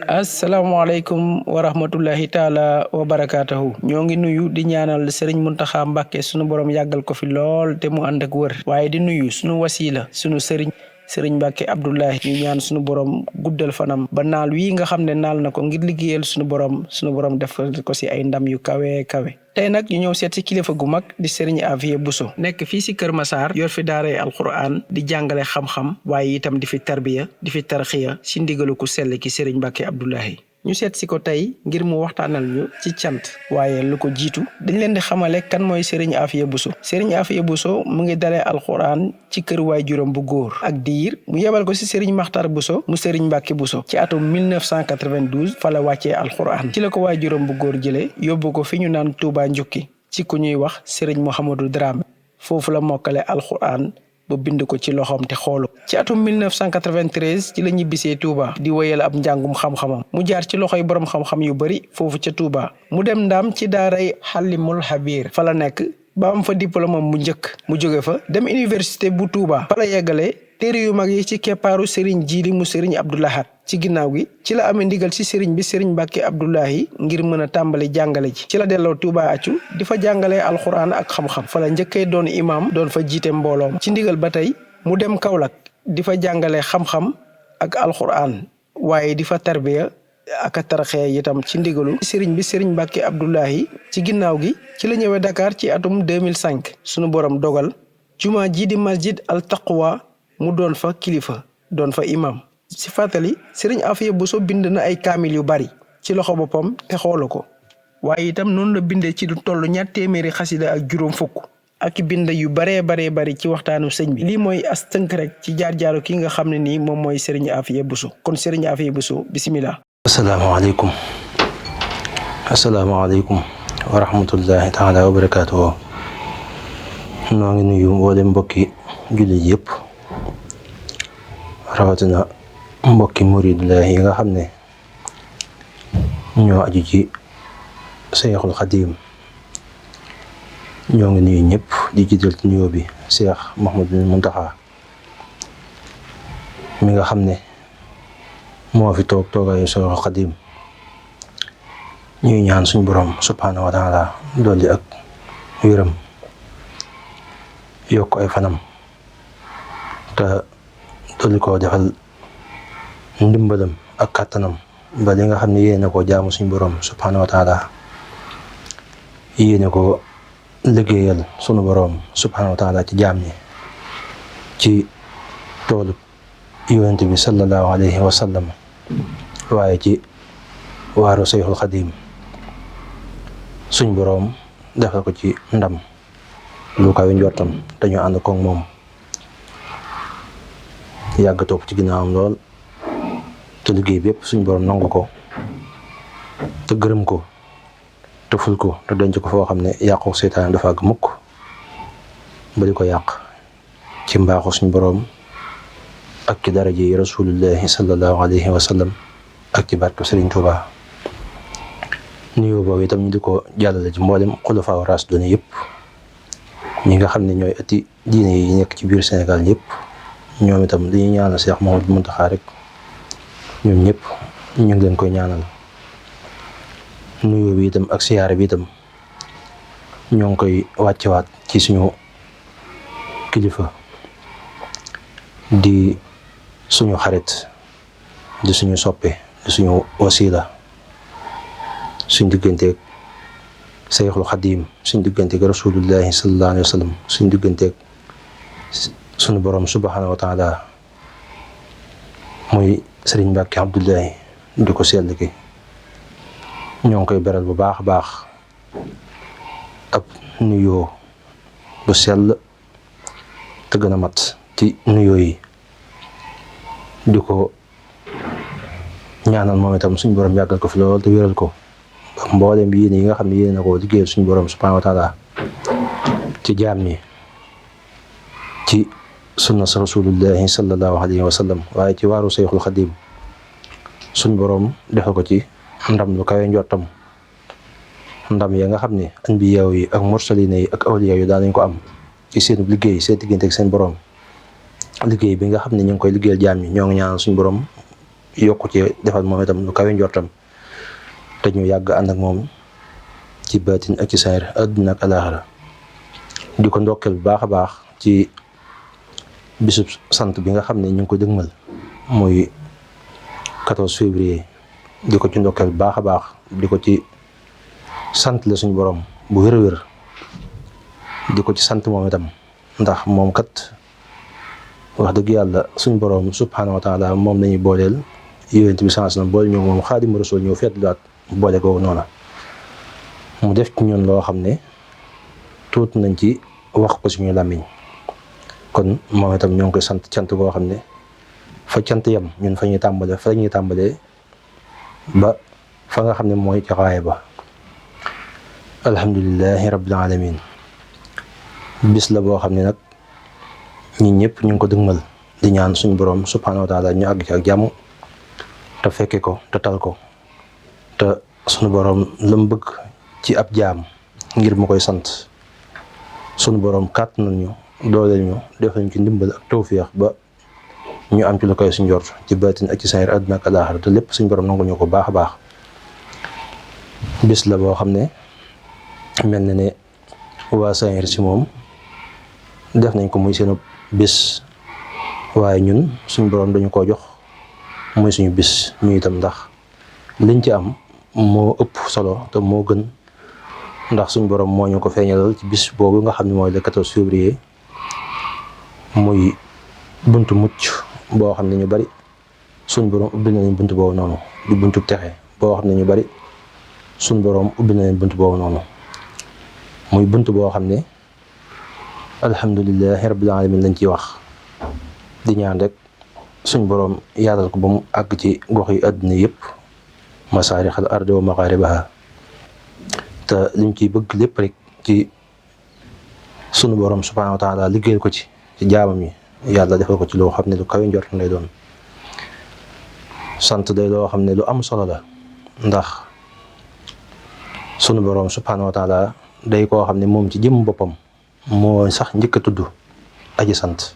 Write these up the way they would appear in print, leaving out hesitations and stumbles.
asalaamaaleykum wa rahmatullahi taala wa barakaatahu ñoo ngi nuyu di ñaanal Serigne Mountakha Mbacké sunu borom yàggal ko fi lool te mu ànd ak wër waaye di nuyu sunu wasila sunu Serigne Mbacké Abdoulahi ñu ñaan sunu borom guddal fanam ba naal wii nga xam ne naal na ko ngir liggéeyal sunu borom def ko si ay ndam yu kawe kawe. tey nag ñu ñëw seet si kilifa gu mag di Serigne Afia Bousso nekk fii si Kër Massar yor fi daaray alquran di jàngale xam-xam waaye itam di fi tarbiya di fi tarxiya si ndigalu ku sell ki Serigne Mbacké Abdoulahi ñu seet si ko tey ngir mu waxtaanal ñu ci cant waaye lu ko jiitu dañ leen di xamale kan mooy Serigne Afia Bousso. Serigne Afia Bousso mu ngi dalee alxuraan ci kër waajuram bu góor ak diir mu yebal ko si Serigne Makhtar Bousso mu Serigne Mbacké Bousso ci atum 1992 fa la wàccee alxuraan ci la ko waajuram bu góor jëlee yóbbu ko fi ñu naan Touba Njukki ci ku ñuy wax Serigne Mouhamadou Dramé foofu la mokkale alxuraan ba bind ko ci loxoom te xoolu ci atum 1993 ci la ñibbisee Touba di wéyal ab njàngum xam-xamam mu jaar ci loxoy borom xam-xam yu bari foofu ca Touba mu dem ndaam ci daaray Xalimul Xabiir fa la nekk ba am fa diplôme bu njëkk mu jóge fa dem université bu Touba fa la yeggalee téere yu mag yi ci keppaaru Serigne Jili mu Serigne Abdou Lahad ci ginnaaw gi ci la amee ndigal ci Serigne bi Serigne Mbacké Abdoulahi ngir mën a tàmbali jàngale ji ci la delloo Touba accu di fa jàngalee alxuraan ak xam-xam fa la njëkkee doon imam doon fa jiite mbooloom ci ndigal ba tey mu dem Kaolack di fa jàngalee xam-xam ak alxuraan waaye di fa tarbiya ak taraxee itam ci ndigalu Serigne bi Serigne Mbacké Abdoulahi ci ginnaaw gi ci la ñëwee Dakar ci atum 2005 sunu borom dogal juma ji di masjid al taqwa mu doon fa kilifa doon fa imam si fàttali Serigne Afia Bousso bind na ay kaamil yu bari ci loxo boppam te xoolu ko waaye itam noonu la bindee ci lu toll 200 xasida ak juróom fukk ak bind yu bari ci waxtaanu sëñ bi lii mooy as tënk rek ci jaar-jaaru ki nga xam ne nii moom mooy Serigne Afia Bousso kon Serigne Afia Bousso bisimilah. asalaamaaleykum wa rahmatullahi taala wa barakaatuhu noo ngi nuyu mboolem mbokki jullit yëpp rawatina mbokki muridullahi yi nga xam ne ñoo aju ci Seexul Xadiim ñoo ngi nuyu ñëpp di jiital ci nuyoo bi Seex Mouhamadou Mountakha mi nga xam ne moo fi toogaayu Seexul Xadiim ñuy ñaan suñu borom subhaanahu wa taala dolli ak wéram yokk ay fanam te dolli koo defal ndimbalam ak kàttanam ba li nga xam ne yéene ko jaamu suñu borom subhaanahu wa taala yéene ko liggéeyal sunu borom subhaanahu wa taala ci jaam ñi ci toolu yonent bi sallallahu alayhi wa sallam waaye ci waaru Seexul Xadiim suñ borom defal ko ci ndam lu kawe njortam dañu ànd koog moom yàgg topp ci ginnaawam lool te liggéey bi yëpp suñ borom nangu ko te gërëm ko te ful ko te denc ko foo xam ne yàqu seytaan dafa àgg mukk ba di ko yàq ci mbaaxu suñ borom ak ci daraja yi rasulullahi sallallahu alayhi wa sallam ak ci barke Serigne Touba nuyoo boobu itam ñu di ko jàllale ci mboolem xulafaa raashidiin yëpp ñi nga xam ne ñooy ati diine yi nekk ci biir Sénégal yëpp ñoom itam dañuy ñaanal Cheikh Mouhamadou Mountakha rek ñoom ñëpp ñu ngi leen koy ñaanal nuyoo bi itam ak siyaare bi itam ñoo ngi koy wàccewaat ci suñu kilifa di suñu xarit di suñu soppe di suñu wasila suñ digganteeg Seexul Xadiim suñ digganteeg rasulullahi sallallahu alayhi wa sallam suñ digganteeg suñu borom subhanahu wa taala muy Serigne Mbacké Abdoulahi di ko sell ki ñoo ngi koy beral bu baax a baax ab nuyoo bu sell te gën a mat ci nuyoo yi di ko ñaanal moom itam suñu borom yàggal ko fi lool te wéral ko ak mboolem bi yéene yi nga xam ne yéene na ko liggéeyal suñu borom subhanahu wa taala ci jaam ñi ci sunna sa rasulullahi sallallahu alayhi wa sallam waaye ci waaru Seexul Xadiim suñu borom defal ko ci ndam lu kawe njortam ndam ya nga xam ne anbiyaaw yi ak mursalina yi ak awliya yi daan nañ ko am ci seen liggéey seen diggante ak seen borom liggéey bi nga xam ne ñu ngi koy liggéeyal jaam ñi ñoo ngi ñaan suñu borom yokku ci defal moom itam lu kawe njortam te ñu yàgg ànd ak moom ci baatin ak ci saayir àdduna ak alaaxira di ko ndokkeel bu baax a baax ci bisub sant bi nga xam ne ñu ngi ko dëgmal muy 14 février di ko ci ndokkeel bu baax a baax di ko ci sant la suñu borom bu wér-wér di ko ci sant moom itam ndax moom kat wax dëgg yàlla suñu borom subhaanahu wa taala moom lañuy booleel yonent bi sallallahu alayhi wasallam boole ñoo moom Xaadimu Rasuul ñëw feetluwaat boole ko noona mu def ci ñun loo xam ne tuut nañ ci wax ko suñu làmmiñ kon moom itam ñoo ngi koy sant cant goo xam ne fa cant yam ñun fa ñuy tàmbalee ba fa nga xam ne mooy caxaay ba alhamdulillahi rabbil alamin bis la boo xam ne nag ñi ñëpp ñu ngi ko dëgmal di ñaan suñu borom subhaanahu wa taala ñu àgg ci ak jàmm te fekke ko te tal ko te suñu borom la mu bëgg ci ab jaam ngir mu koy sant suñu borom kàtt nañu dooleel ñu defal ñu ci ndimbal ak tawféex ba ñu am ci lu koy suñu njort ci baatin ak ci saayir àdduna ak alaaxira te lépp suñu borom nangu ñu ko baax a baax bis la boo xam ne mel na ne waa saayir si moom def nañ ko muy seenu bis waaye ñun suñu borom dañu koo jox muy suñu bis ñu itam ndax liñ ci am moo ëpp solo te moo gën ndax suñu borom moo ñu ko feeñalal ci bis boobu nga xam ne mooy le 14 février muy buntu mucc boo xam ne ñu bari suñu borom ubbi nañ buntu boobu noonu di buntu texe boo xam ne ñu bari suñu borom ubbi nañ buntu boobu noonu muy buntu boo xam ne alhamdulillahi rabbil alamin lañ ciy wax di ñaan rek suñ borom yaatal ko ba mu àgg ci gox yi àdduna yëpp masaarixal ardi wa maxaaribaha te liñ ciy bëgg lépp rek ci sunu borom subhaanahu wa taala liggéeyal ko ci jaamam yi yàlla defal ko ci loo xam ne lu kawe njort lay doon sant day loo xam ne lu am solo la ndax sunu borom subhaanahu wa taala day koo xam ne moom ci jëm boppam moo sax njëkk a tudd aji sant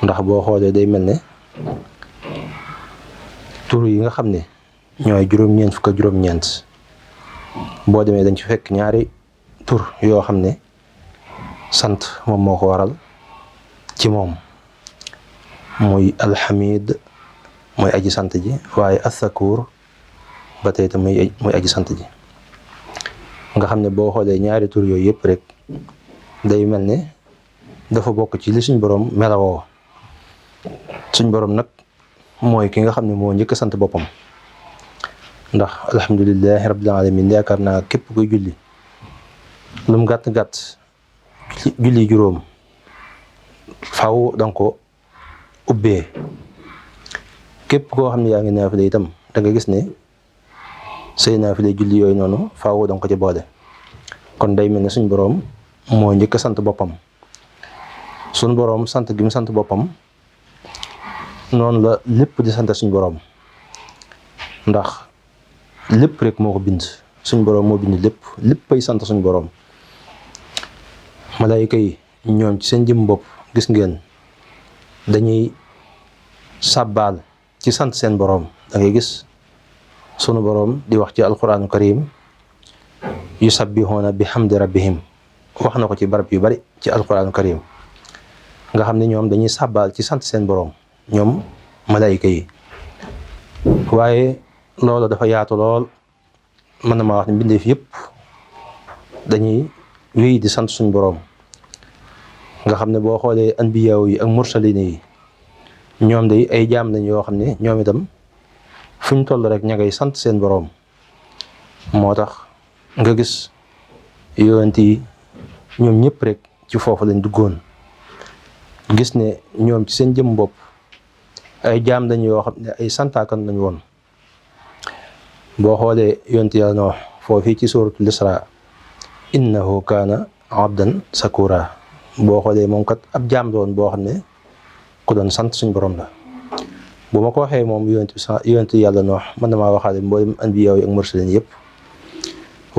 ndax boo xoolee day mel ne tur yi nga xam ne ñooy juróom-ñeent fukk ak juróom-ñeent boo demee dañ ci fekk ñaari tur yoo xam ne sant moom moo ko waral ci moom muy alhamid mooy aji sant ji waaye athakur ba tey tam muy aji sant ji nga xam ne boo xoolee ñaari tur yooyu yëpp rek day mel ne dafa bokk ci li suñ borom melawoo suñ borom nag mooy ki nga xam ne moo njëkk a sant boppam ndax alhamdulillahi rabbil alamin yaakaar naa képp kuy julli lu mu gàtt-gàtt julli juróom faaw danga ko ubbee képp koo xam ne yaa ngi naafile itam da nga gis ne say naafile julli yooyu noonu faaw danga ko ci boole kon day mel ne suñ borom moo njëkk a sant boppam suñ borom sant gi mu sant boppam noonu la lépp di sant suñ borom ndax lépp rek moo ko bind suñ borom moo bind léppay sant suñ borom malaayika yi ñoom ci seen jëm bopp gis ngeen dañuy sàbbaal ci sant seen borom da ngay gis sunu borom di wax ci alquranu karim yusabbihuna bi hamdi rabbihim wax na ko ci barab yu bari ci alquranu karim nga xam ne ñoom dañuy sàbbaal ci sant seen borom ñoom malaayika yi waaye loolu dafa yaatu lool mën na maa wax ne mbindeef yëpp dañuy wéy di sant suñ borom nga xam ne boo xoolee anbiyaaw yi ak mursalina yi ñoom day ay jaam lañ yoo xam ne ñoom itam fu ñu toll rek ña ngay sant seen borom moo tax nga gis yonent yi ñoom ñëpp rek ci foofu lañ duggoon gis ne ñoom ci seen jëm bopp ay jaam lañ yoo xam ne ay santaakan lañ woon boo xoolee yonent yàlla Noox foofii ci suuratul Isra innahu kaana abdan sakura boo xoolee moom kat ab jaam doon boo xam ne ku doon sant suñ borom la bu ma ko waxee moom yonent yàlla Noox mën na maa waxaale mboolem anbiyaa yi ak mursalin yëpp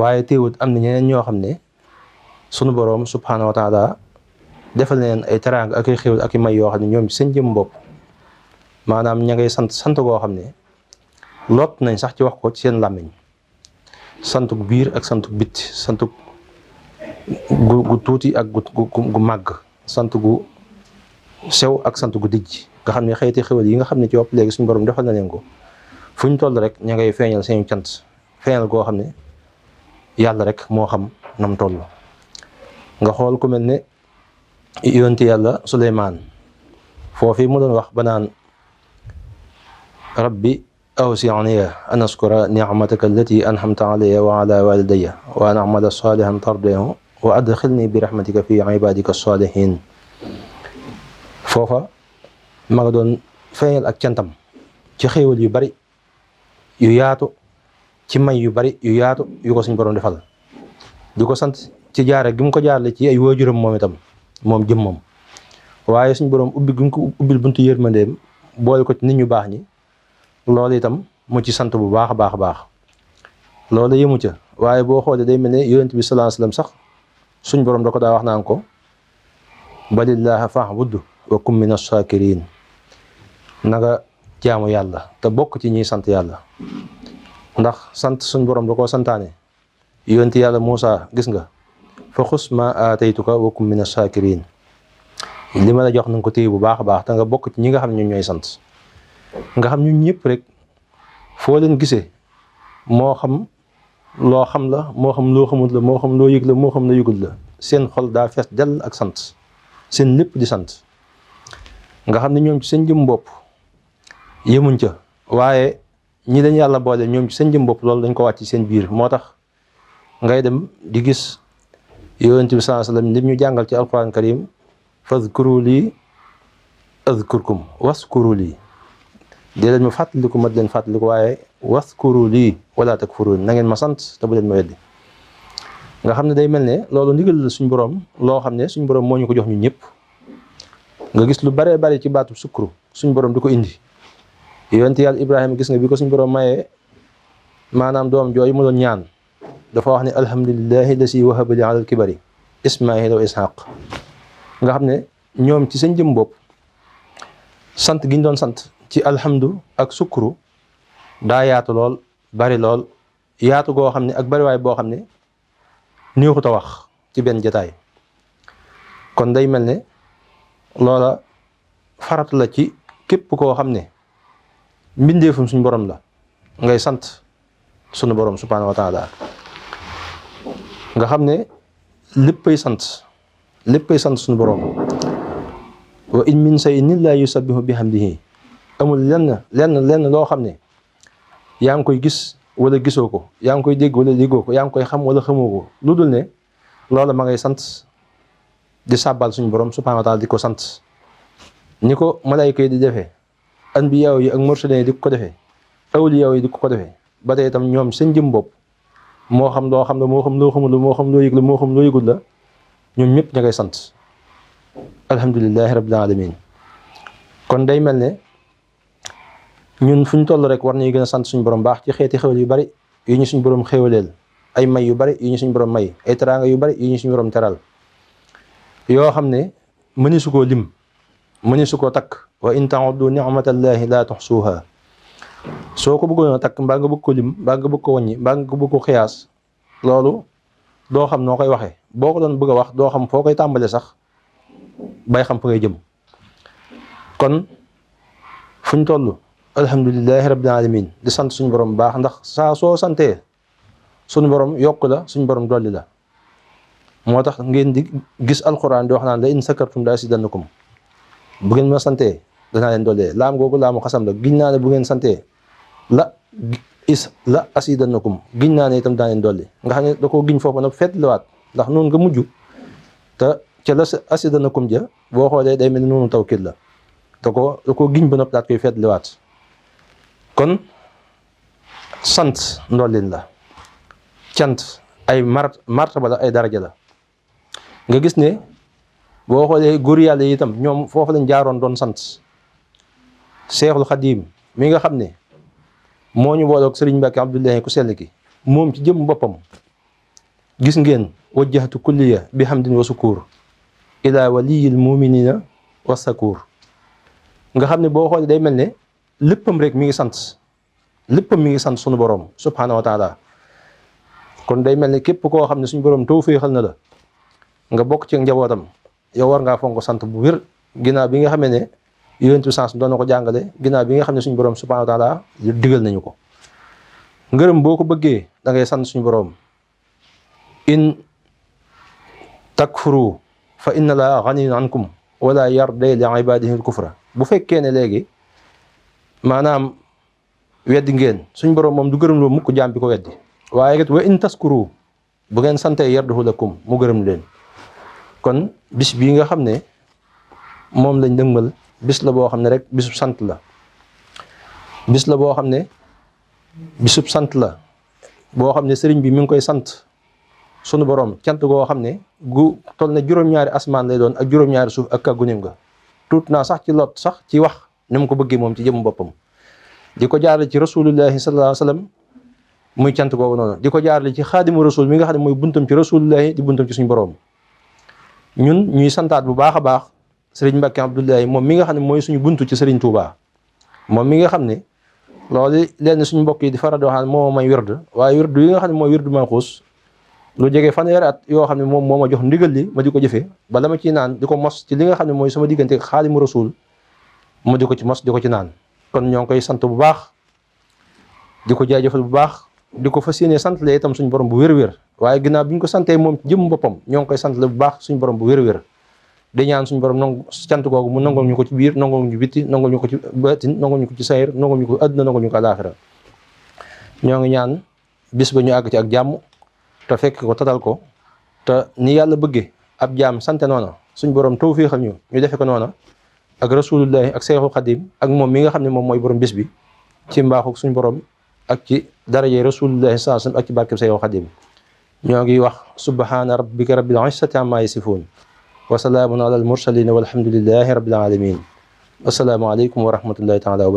waaye teewut am na ñeneen ñoo xam ne sunu borom subhaanahu wa taala defal na leen ay teraanga ak ay xéwal ak i may yoo xam ne ñoom ci seen jëm bopp maanaam ña ngay sant goo xam ne lot nañ sax ci wax ko ci seen làmmiñ. santuk biir ak santuk bitti santuk gu tuuti ak gu màgg sant gu sew ak sant gu dijj nga xam ne xeeti xéwal yi nga xam ne ci wopp léegi suñu borom defal na leen ko fu ñu toll rek ña ngay feeñal seen cant feeñal goo xam ne yàlla rek moo xam nam toll. nga xool ku mel ne yonti yàlla Suleymaan foofu mu doon wax ba naan rabbi awsi'ni an askura ni'mataka allati an'amta alayya wa ala walidayya wa an a'mala salihan tardahu wa adkhilni bi rahmatika fi ibadika salihin. foofa ma nga doon feeñal ak cantam ci xéewal yu bari yu yaatu ci may yu bari yu yaatu yu ko suñ borom defal di ko sant ci jaare gi mu ko jaarale ci ay waajuram moom itam moom jëmmam waaye suñ borom ubbi gi mu ko ubbil buntu yërmandeem boole ko ci nit ñu baax ñi loolu itam mu ci sant bu baax a baax a baax. loolu yëmu ca waaye boo xoolee day mel ne yonent bi sallallahu alayhi wasallam sax suñ borom da ko daa wax naan ko balillaaha fa'bud wa kum mina shaakiriin naga jaamu yàlla te bokk ci ñiy sant yàlla. ndax sant suñ borom da koo santaane yonent yàlla Muusa gis nga fa xus ma aataytuka wa kum mina shaakiriin li ma la jox na nga ko téye bu baax a baax te nga bokk ci ñi nga xam ne ñun ñooy sant. nga xam ñun ñëpp rek foo leen gisee moo xam loo xam la moo xam loo xamut la moo xam loo yëg la moo xam la yëgul la seen xol daa fees dell ak sant seen lépp di sant. nga xam ne ñoom ci seen jëm bopp yemuñ ca waaye ñi dañ yàlla boole ñoom ci seen jëm bopp loolu dañ ko wàcc ci seen biir moo tax ngay dem di gis yonent bi sallallahu alayhi wasallam lim ñu jàngal ci alquran karim fadhkuru lii adhkurkum waskuru lii dee leen ma fàttaliku ma leen fàttaliku waaye waskuru lii wala takfurun na ngeen ma sant te bu leen ma weddi. nga xam ne day mel ne loolu ndigal la suñ borom loo xam ne suñ borom moo ñu ko jox ñu ñëpp. nga gis lu baree bari ci baatu sukkuru suñ borom di ko indi yonent yàlla Ibrahima gis nga bi ko suñ borom mayee maanaam doom jooyu mu doon ñaan dafa wax ne alhamdulillahi lasi wahaba li alal kibari ismaila wa ishaq. nga xam ne ñoom ci seen jëm bopp sant gi ñu doon sant ci alhamdu ak sukkuru daa yaatu lool bari lool yaatu goo xam ne ak bariwaay boo xam ne néexut a wax ci benn jataay. kon day mel ne loola farat la ci képp koo xam ne mbindeefum suñu borom la ngay sant sunu borom subhaanahu wa taala. nga xam ne léppay sant suñu borom. wa in min shay'in illaa yusabbihu bihamdihi amul lenn loo xam ne yaa ngi koy gis wala gisoo ko yaa ngi koy dégg wala déggoo ko yaa ngi koy xam wala xamoo ko lu dul ne loola ma ngay sant di sàbbal suñu borom subhaanahu wa taala di ko sant ni ko malayka yi di defee anbiyaa yi ak mursalin yi di ko defee awliyaa yi di ko defee ba tey itam ñoom seen jëm bopp moo xam loo xam la moo xam loo xamul la moo xam loo yëg la moo xam loo yëgul la ñoom ñëpp ña ngay sant alhamdulillahi rabbil alamin. kon day mel ne ñun fu ñu toll rek war nañu gën a sant suñu borom baax ci xeeti xéwal yu bari yu ñu suñu borom xéwaleel ay may yu bari yu ñu suñu borom may ay teraanga yu bari yu ñu suñu borom teral yoo xam ne mëni su koo lim mëni su koo takk wa in ta'uddu ni'matallahi la tuhsuha. soo ko bëggoon a takk mbaa nga bëgg ko lim mbaa nga bëgg ko wàññi mbaa nga bëgg ko xiyaas loolu doo xam noo koy waxee boo ko doon bëgg a wax doo xam foo koy tàmbale sax bay xam fa ngay jëm. kon fu ñu toll alhamdulillahi rabbil alamin di sant suñu borom baax ndax saa soo santee suñu borom yokk la suñu borom dolli la. moo tax ngeen di gis alquran di wax naan la in sakartum la azidannakum bu ngeen ma santee danaa leen dollee laam googu laamu xasam la giñ naa ne bu ngeen santee la azidannakum giñ naa ne itam daa leen dolli nga xam ne da koo giñ foofu nag fetliwaat ndax noonu nga mujj te ca la azidannakum ja boo xoolee day mel ni noonu tawkiid la da koo giñ ba nopp daat koy fetliwaat. kon sant ndollin la cant ay martaba la ay daraja la. nga gis ne boo xoolee góor yàlla yi itam ñoom foofu lañ jaaroon doon sant Seexul Xadiim mi nga xam ne moo ñu boole ak Sëriñ Mbàkke Abdullahi ku sell ki moom ci jëm boppam gis ngeen wajjahtu kulliya bi hamdin wa sukuur ila waliyil muminina wa sakuur nga xam ne boo xoolee day mel ne léppam rek mi ngi sant sunu borom subhanahu wa taala. kon day mel ne képp koo xam ne suñu borom tawféexal na la nga bokk ci njabootam yow war ngaa fonk sant bu wér ginnaaw bi nga xamee ne yonent bi sans doon na ko jàngale ginnaaw bi nga xam ne suñu borom subhanahu wa taala digal nañu ko. ngërëm boo ko bëggee da ngay sant suñu borom in takfuru fa inna laa ganiyun ankum wala yarda li ibadihi al kufra. bu fekkee ne léegi maanaam weddi ngeen suñu borom moom du gërëm loo mukk jaam bi ko weddi waaye it wa in taskuru bu ngeen sante yardahu lakum mu gërëm leen. kon bis bii nga xam ne moom lañ dëgmal bis la boo xam ne rek bisub sant la bis la boo xam ne bisub sant la boo xam ne sëriñ bi mi ngi koy sant sunu borom cant goo xam ne gu toll na juróom-ñaari asmaan lay doon ak juróom-ñaari suuf ak kàggunim nga tuut naa sax ci lot sax ci wax ni mu ko bëggee moom ci jëm boppam. di ko jaarale ci rasulullahi sallallahu alayhi wa sallam muy cant googu noonu di ko jaarale ci xaadimu rasul mi nga xam ne mooy buntam ci rasulullahi di buntam ci suñu borom. ñun ñuy santaat bu baax a baax sëriñ Mbacke Abdoulaye moom mi nga xam ne mooy suñu buntu ci sëriñ Touba moom mi nga xam ne loolu leen suñu mbokk yi di faral di wax moo may wird waaye wird yi nga xam ne mooy wird Maxuus lu jege fanweeri at yoo xam ne moom moo ma jox ndigal li ma di ko jëfee bala ma ciy naan di ko mos ci li nga xam ne mooy sama diggante ak xaadimu rasul ma di ko ci mos di ko ci naan. kon ñoo ngi koy sant bu baax di ko jaajëfal bu baax di ko fas yéene sant la itam suñu borom bu wér-wér waaye ginnaaw bi ñu ko santee moom jëm boppam ñoo ngi koy sant la bu baax suñu borom bu wér-wér di ñaan suñu borom nangu cant googu mu nangol ñu ko ci biir nangol ñu bitti nangol ñu ko ci baatin nangol ñu ko ci sayir nangol ñu ko àdduna nangol ñu ko alaaxira. ñoo ngi ñaan bis ba ñu àgg ci ak jàmm te fekk ko tatal ko te ni yàlla bëggee ab jaam sante noona suñu borom tawféexal ñu defe ko noona ak rasulullahi ak Seexul Xadim ak moom mi nga xam ne moom mooy borom bis bi ci mbaaxu suñu borom ak ci daraje rasulullahi sallallahu alayhi wasallam ak ci barkeb Seexul Xadim. ñoo ngi wax subhaana rabbika rabbil izzati amma yasifuun wa salaamun alal mursaliin walhamdulillahi rabbil aalamiin. assalaamu aleykum wa rahmatullahi taala wa